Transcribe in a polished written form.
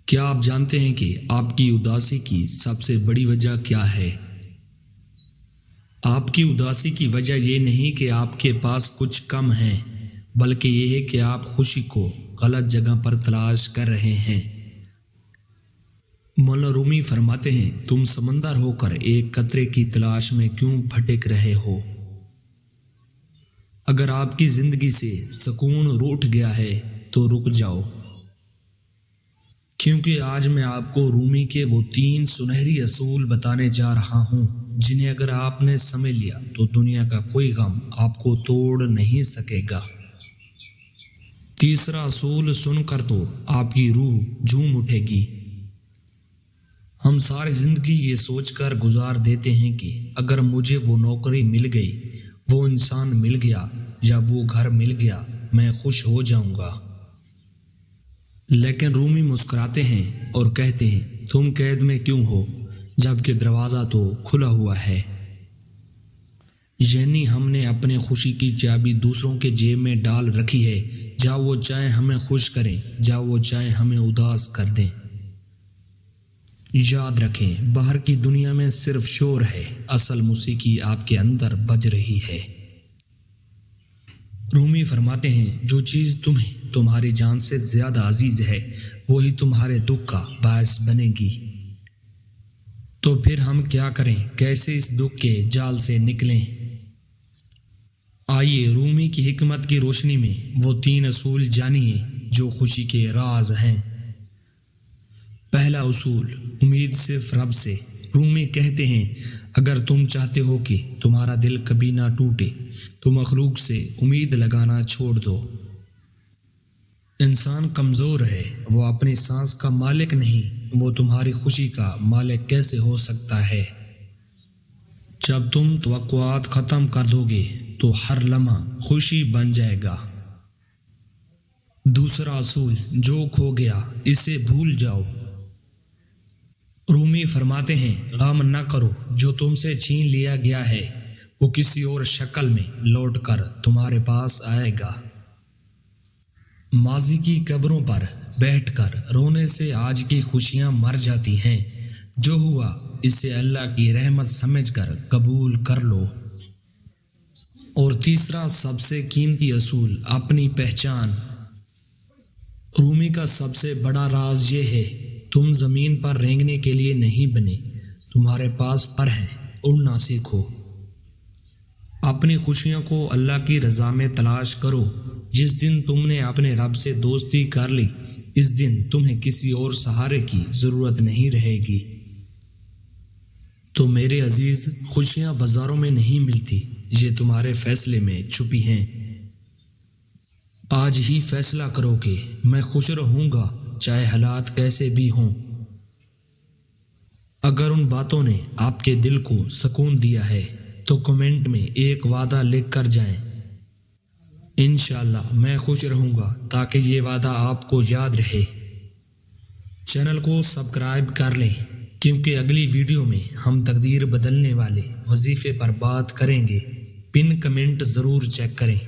کیا آپ جانتے ہیں کہ آپ کی اداسی کی سب سے بڑی وجہ کیا ہے؟ آپ کی اداسی کی وجہ یہ نہیں کہ آپ کے پاس کچھ کم ہے، بلکہ یہ ہے کہ آپ خوشی کو غلط جگہ پر تلاش کر رہے ہیں۔ مولانا رومی فرماتے ہیں، تم سمندر ہو کر ایک قطرے کی تلاش میں کیوں بھٹک رہے ہو؟ اگر آپ کی زندگی سے سکون روٹھ گیا ہے تو رک جاؤ، کیونکہ آج میں آپ کو رومی کے وہ 3 سنہری اصول بتانے جا رہا ہوں جنہیں اگر آپ نے سمجھ لیا تو دنیا کا کوئی غم آپ کو توڑ نہیں سکے گا۔ تیسرا اصول سن کر تو آپ کی روح جھوم اٹھے گی۔ ہم ساری زندگی یہ سوچ کر گزار دیتے ہیں کہ اگر مجھے وہ نوکری مل گئی، وہ انسان مل گیا یا وہ گھر مل گیا، میں خوش ہو جاؤں گا۔ لیکن رومی مسکراتے ہیں اور کہتے ہیں، تم قید میں کیوں ہو جبکہ دروازہ تو کھلا ہوا ہے؟ یعنی ہم نے اپنے خوشی کی چابی دوسروں کے جیب میں ڈال رکھی ہے، جہاں وہ چاہے ہمیں خوش کریں، جہاں وہ چاہے ہمیں اداس کر دیں۔ یاد رکھیں، باہر کی دنیا میں صرف شور ہے، اصل موسیقی آپ کے اندر بج رہی ہے۔ رومی فرماتے ہیں، جو چیز تمہیں تمہاری جان سے زیادہ عزیز ہے وہی تمہارے دکھ کا باعث بنے گی۔ تو پھر ہم کیا کریں؟ کیسے اس دکھ کے جال سے نکلیں؟ آئیے رومی کی حکمت کی روشنی میں وہ 3 اصول جانیے جو خوشی کے راز ہیں۔ پہلا اصول، امید صرف رب سے۔ رومی کہتے ہیں، اگر تم چاہتے ہو کہ تمہارا دل کبھی نہ ٹوٹے تو مخلوق سے امید لگانا چھوڑ دو۔ انسان کمزور ہے، وہ اپنی سانس کا مالک نہیں، وہ تمہاری خوشی کا مالک کیسے ہو سکتا ہے؟ جب تم توقعات ختم کر دو گے تو ہر لمحہ خوشی بن جائے گا۔ دوسرا اصول، جو کھو گیا اسے بھول جاؤ۔ رومی فرماتے ہیں، غم نہ کرو، جو تم سے چھین لیا گیا ہے وہ کسی اور شکل میں لوٹ کر تمہارے پاس آئے گا۔ ماضی کی قبروں پر بیٹھ کر رونے سے آج کی خوشیاں مر جاتی ہیں۔ جو ہوا اسے اللہ کی رحمت سمجھ کر قبول کر لو۔ اور تیسرا سب سے قیمتی اصول، اپنی پہچان۔ رومی کا سب سے بڑا راز یہ ہے، تم زمین پر رینگنے کے لیے نہیں بنے، تمہارے پاس پر ہیں، اڑنا سیکھو۔ اپنی خوشیوں کو اللہ کی رضا میں تلاش کرو۔ جس دن تم نے اپنے رب سے دوستی کر لی، اس دن تمہیں کسی اور سہارے کی ضرورت نہیں رہے گی۔ تو میرے عزیز، خوشیاں بازاروں میں نہیں ملتی، یہ تمہارے فیصلے میں چھپی ہیں۔ آج ہی فیصلہ کرو کہ میں خوش رہوں گا چاہے حالات کیسے بھی ہوں۔ اگر ان باتوں نے آپ کے دل کو سکون دیا ہے تو کمنٹ میں ایک وعدہ لکھ کر جائیں، انشاءاللہ میں خوش رہوں گا، تاکہ یہ وعدہ آپ کو یاد رہے۔ چینل کو سبسکرائب کر لیں، کیونکہ اگلی ویڈیو میں ہم تقدیر بدلنے والے وظیفے پر بات کریں گے۔ پن کمنٹ ضرور چیک کریں۔